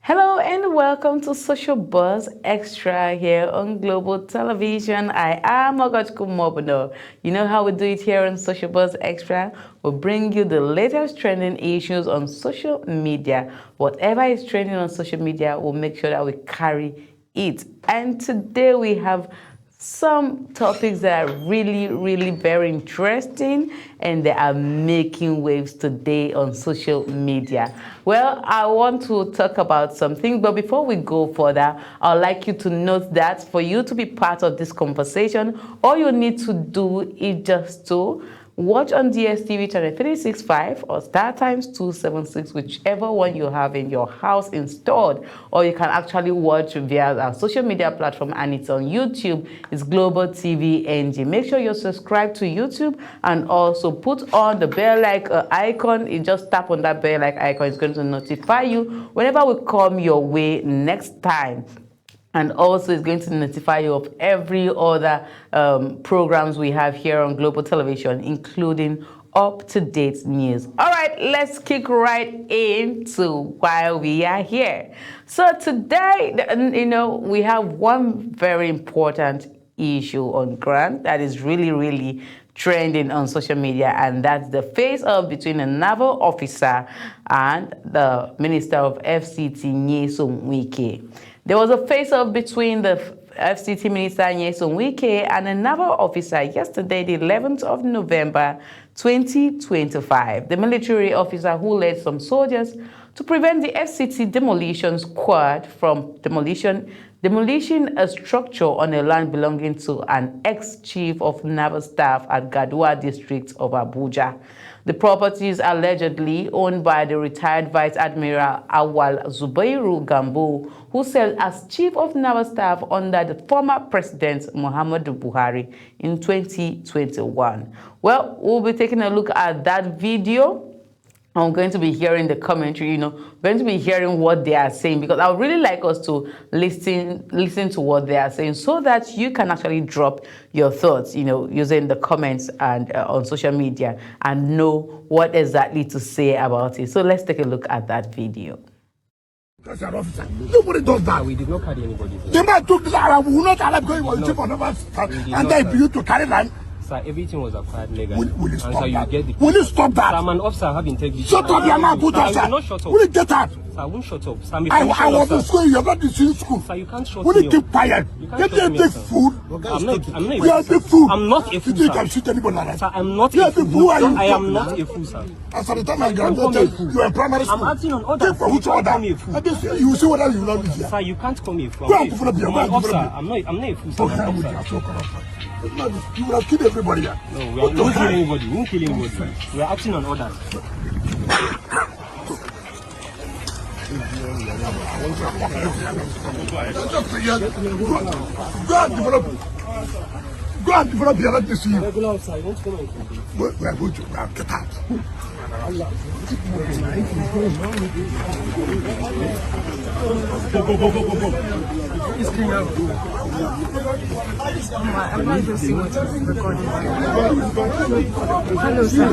Hello and welcome to Social Buzz Extra here on Global Television. I am Ogachku Mobono. You know how we do it here on Social Buzz Extra? We'll bring you the latest trending issues on social media. Whatever is trending on social media, we'll make sure that we carry it. And today we have some topics that are really very interesting and they are making waves today on social media. Well, I want to talk about something, but before we go further, I'd like you to note that for you to be part of this conversation, all you need to do is just to watch on DSTV channel 365 or Star Times 276, whichever one you have in your house installed, or you can actually watch via our social media platform, and it's on YouTube. It's Global TV NG. Make sure you're subscribed to YouTube and also put on the bell like icon. You just tap on that bell like icon. It's going to notify you whenever we come your way next time. And also it's going to notify you of every other programs we have here on Global Television, including up-to-date news. All right, let's kick right into why we are here. So today, we have one very important issue on ground that is really trending on social media, and that's the face-off between a naval officer and the Minister of FCT, Nyesom Wike. There was a face-off between the FCT Minister Nyesom Wike and a naval officer yesterday, the 11th of November, 2025. The military officer who led some soldiers to prevent the FCT demolition squad from demolishing a structure on a land belonging to an ex-chief of naval staff at Gadua district of Abuja. The property is allegedly owned by the retired Vice Admiral Awal Zubairu Gambo, who served as Chief of Naval Staff under the former President Muhammadu Buhari in 2021. Well, we'll be taking a look at that video. I'm going to be hearing the commentary, going to be hearing what they are saying, because I would really like us to listen to what they are saying so that you can actually drop your thoughts, using the comments and on social media and know what exactly to say about it. So let's take a look at that video. That's an officer. Nobody does that. We did not carry anybody. The man took this Arab, we will not allow going on chief of naval staff and then for you to carry land. Sir, everything was acquired legally. Will you stop sir, that? You get Will you stop that? Sir, I'm an officer, I have integrity. Shut up, your man, put sir, up, sir. I will not shut up. Will you get out? Sir, I won't shut up. Sir, I was in school, you're not in school. Sir, you can't shut Will me you keep quiet? You can't Get shut a me big up, sir. fool. I'm not a You are a big fool. I'm not a fool, You think you sir. can shoot anybody like that? Sir, I'm not You a are fool. who are you? I am not a fool, sir. As at the time I You can't call me a graduated, fool. you were in primary school. I'm acting on orders. Take for You which can't order? call me a fool. You will see whether you will not be here. Sir, you can't call me a fool. Go I'm and not a put fool. up I'm an your officer. I'm not a fool, sir. I'm an officer. You will have killed everybody here. No, we won't kill anybody. We won't kill anybody. We are acting on orders. Go and develop your right to see you. Regular officer, you won't come and complain. We are going to get out. I'm not even seeing what is recording. Hello, sir.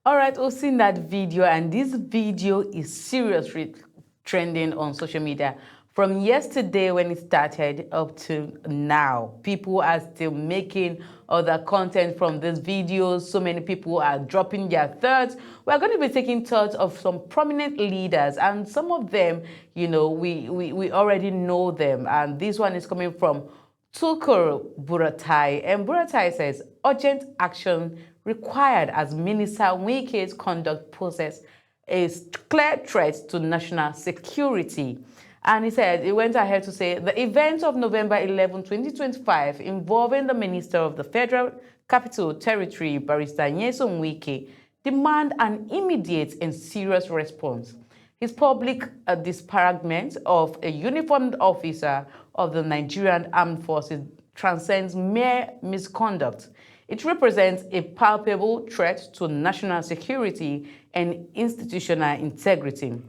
All right, we've seen that video, and this video is seriously trending on social media. From yesterday when it started up to now, people are still making other content from this video. So many people are dropping their thoughts. We're going to be taking thoughts of some prominent leaders, and some of them, we already know them. And this one is coming from Tukur Buratai, and Buratai says, urgent action required as Minister Wike's conduct poses a clear threat to national security. And he said, he went ahead to say, the event of November 11, 2025, involving the Minister of the Federal Capital Territory, Barrister Nyesom Wike, demand an immediate and serious response. His public disparagement of a uniformed officer of the Nigerian Armed Forces transcends mere misconduct. It represents a palpable threat to national security and institutional integrity.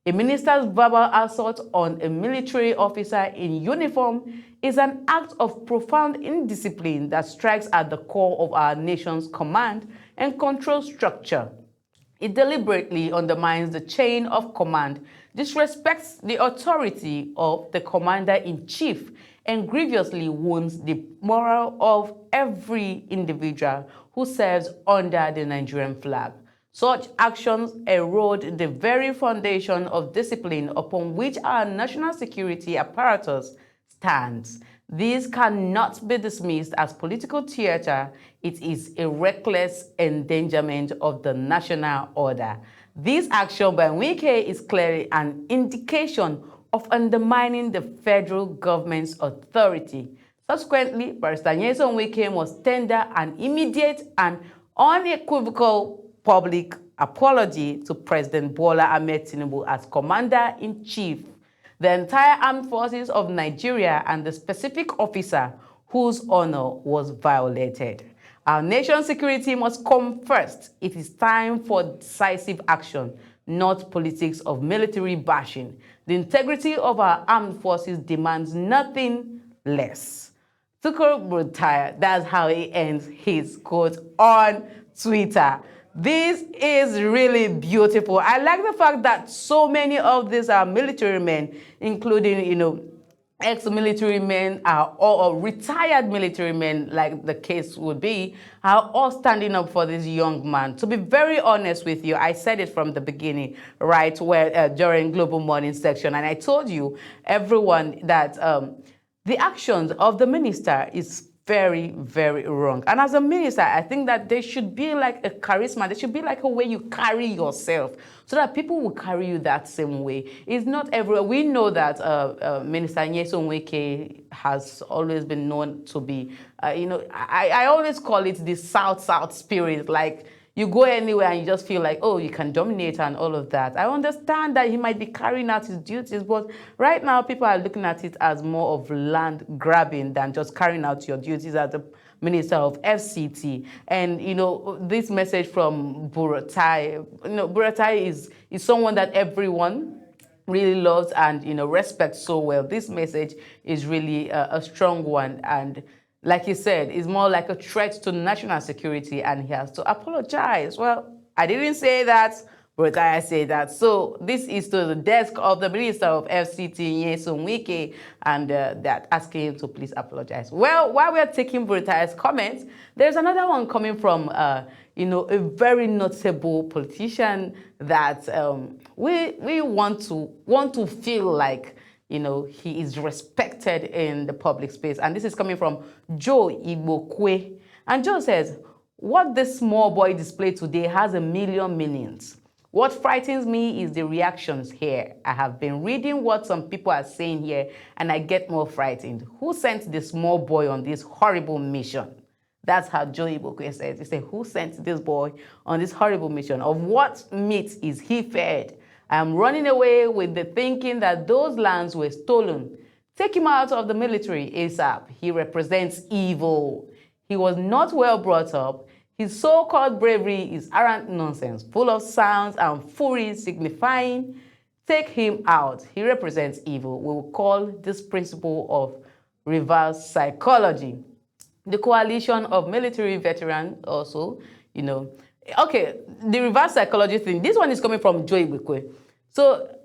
A minister's verbal assault on a military officer in uniform is an act of profound indiscipline that strikes at the core of our nation's command and control structure. It deliberately undermines the chain of command, disrespects the authority of the commander-in-chief, and grievously wounds the morale of every individual who serves under the Nigerian flag. Such actions erode the very foundation of discipline upon which our national security apparatus stands. This cannot be dismissed as political theater. It is a reckless endangerment of the national order. This action by Wike is clearly an indication of undermining the federal government's authority. Subsequently, Barrister Nyesom Wike must tender an immediate and unequivocal public apology to President Bola Ahmed Tinubu as Commander-in-Chief, the entire armed forces of Nigeria, and the specific officer whose honor was violated. Our nation's security must come first. It is time for decisive action, not politics of military bashing. The integrity of our armed forces demands nothing less. Tukur Burtaya, that's how he ends his quote on Twitter. This is really beautiful. I like the fact that so many of these are military men, including, ex-military men or retired military men, like the case would be, are all standing up for this young man. To be very honest with you, I said it from the beginning, right, where during Global Morning section, and I told you, everyone, that the actions of the minister is very, very wrong. And as a minister, I think that there should be like a charisma. There should be like a way you carry yourself so that people will carry you that same way. It's not everywhere. We know that Minister Nyesom Wike has always been known to be, I always call it the South-South spirit. Like, you go anywhere and you just feel like, oh, you can dominate and all of that. I understand that he might be carrying out his duties, but right now people are looking at it as more of land grabbing than just carrying out your duties as the Minister of FCT. And, this message from Buratai, Buratai is someone that everyone really loves and, respects so well. This message is really a strong one, and like he said, it's more like a threat to national security, and he has to apologize. Well, I didn't say that, but I say that. So this is to the desk of the Minister of FCT, Nyesom Wike, and that asking him to please apologize. Well, while we're taking Burtai's comments, there's another one coming from, a very notable politician that we want to feel like, he is respected in the public space. And this is coming from Joe Igbokwe. And Joe says, what this small boy displayed today has a million meanings. What frightens me is the reactions here. I have been reading what some people are saying here, and I get more frightened. Who sent the small boy on this horrible mission? That's how Joe Igbokwe says. He said, who sent this boy on this horrible mission? Of what meat is he fed? I am running away with the thinking that those lands were stolen. Take him out of the military ASAP. He represents evil. He was not well brought up. His so-called bravery is arrant nonsense, full of sounds and fury signifying, take him out. He represents evil. We will call this principle of reverse psychology. The coalition of military veterans also, okay, the reverse psychology thing, this one is coming from Joe Igbokwe. So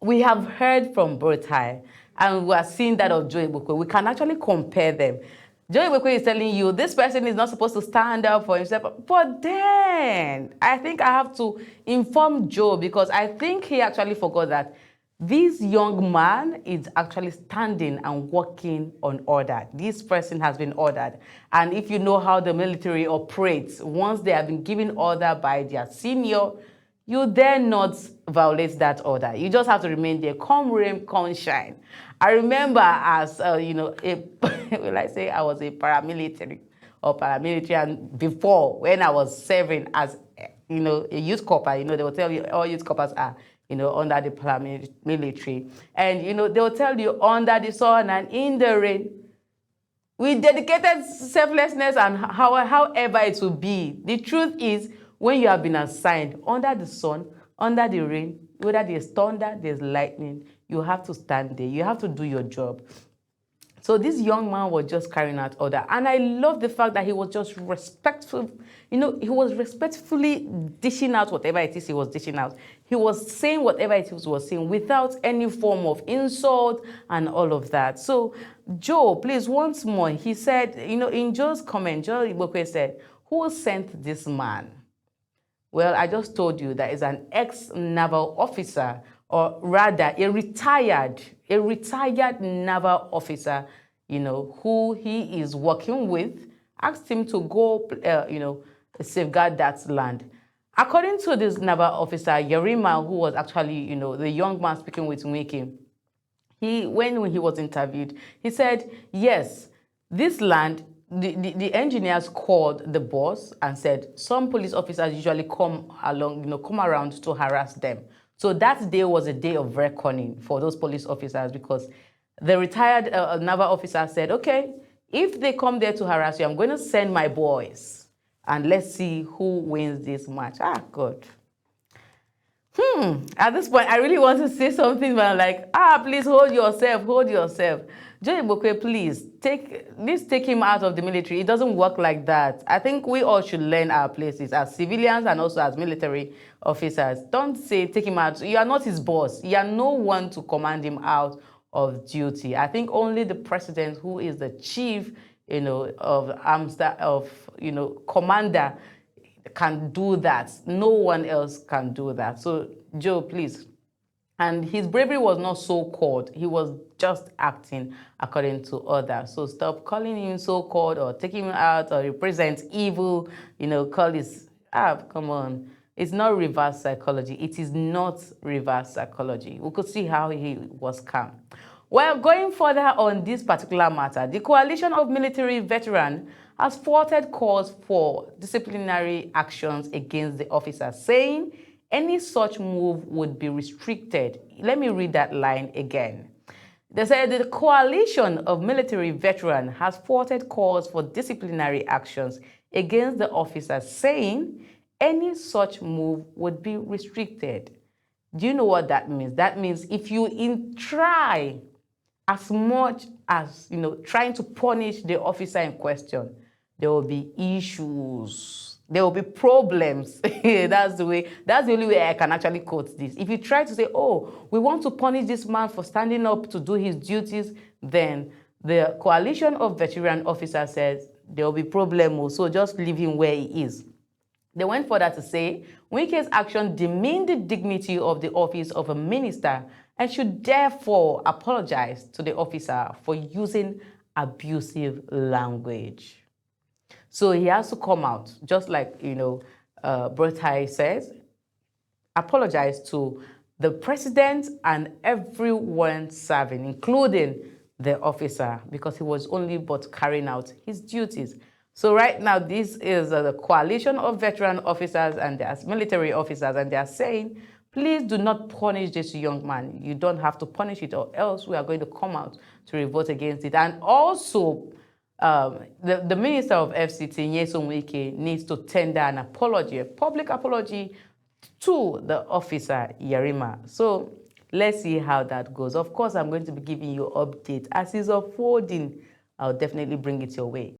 we have heard from Burtai, and we are seeing that of Joe Igbokwe. We can actually compare them. Joe Igbokwe is telling you this person is not supposed to stand up for himself. But then, I think I have to inform Joe, because I think he actually forgot that this young man is actually standing and working on order. This person has been ordered. And if you know how the military operates, once they have been given order by their senior, you dare not violate that order. You just have to remain there, come rain, come shine. I remember as, will I say I was a paramilitary, and before, when I was serving as, a youth corps, they will tell you all youth corps are, under the paramilitary. And, they will tell you under the sun and in the rain, with dedicated selflessness and however it will be. The truth is, when you have been assigned under the sun, under the rain, whether there's thunder, there's lightning, you have to stand there. You have to do your job. So this young man was just carrying out order. And I love the fact that he was just respectful. You know, he was respectfully dishing out whatever it is he was dishing out. He was saying whatever it is he was saying without any form of insult and all of that. So Joe, please, once more, he said, you know, in Joe's comment, Joe Ibokwe said, who sent this man? Well, I just told you that is an ex-naval officer, or rather a retired naval officer, you know, who he is working with, asked him to go, you know, safeguard that land. According to this naval officer, Yerima, who was actually, you know, the young man speaking with Wike, when he was interviewed, he said, yes, this land, the engineers called the boss and said some police officers usually come along, you know, come around to harass them. So that day was a day of reckoning for those police officers, because the retired naval officer said, okay, if they come there to harass you, I'm going to send my boys and let's see who wins this match. Ah, God. At this point, I really want to say something, but I'm like, please hold yourself, hold yourself. Joe Ibokwe, please, take him out of the military. It doesn't work like that. I think we all should learn our places as civilians and also as military officers. Don't say, take him out. You are not his boss. You are no one to command him out of duty. I think only the president, who is the chief, you know, commander, can do that. No one else can do that. So, Joe, please. And his bravery was not so-called. He was just acting according to others. So stop calling him so-called or taking him out or represent evil, you know, call his, come on. It's not reverse psychology. It is not reverse psychology. We could see how he was calm. Well, going further on this particular matter, the coalition of military veterans has thwarted calls for disciplinary actions against the officers, saying any such move would be restricted. Let me read that line again. They said the coalition of military veterans has thwarted calls for disciplinary actions against the officers, saying any such move would be restricted. Do you know what that means? That means if you try as much as, you know, trying to punish the officer in question, there will be issues. There will be problems. That's the only way I can actually quote this. If you try to say, oh, we want to punish this man for standing up to do his duties, then the coalition of veteran officers says there will be problems, so just leave him where he is. They went further to say, Wike's action demeaned the dignity of the office of a minister and should therefore apologize to the officer for using abusive language. So he has to come out, just like, you know, Brotai says, apologize to the president and everyone serving, including the officer, because he was only but carrying out his duties. So right now, this is the coalition of veteran officers and there's military officers, and they are saying, please do not punish this young man. You don't have to punish it, or else we are going to come out to revolt against it. And also, the Minister of FCT, Nyesom Wike, needs to tender an apology, a public apology to the officer, Yerima. So let's see how that goes. Of course, I'm going to be giving you updates as it's unfolding. I'll definitely bring it your way.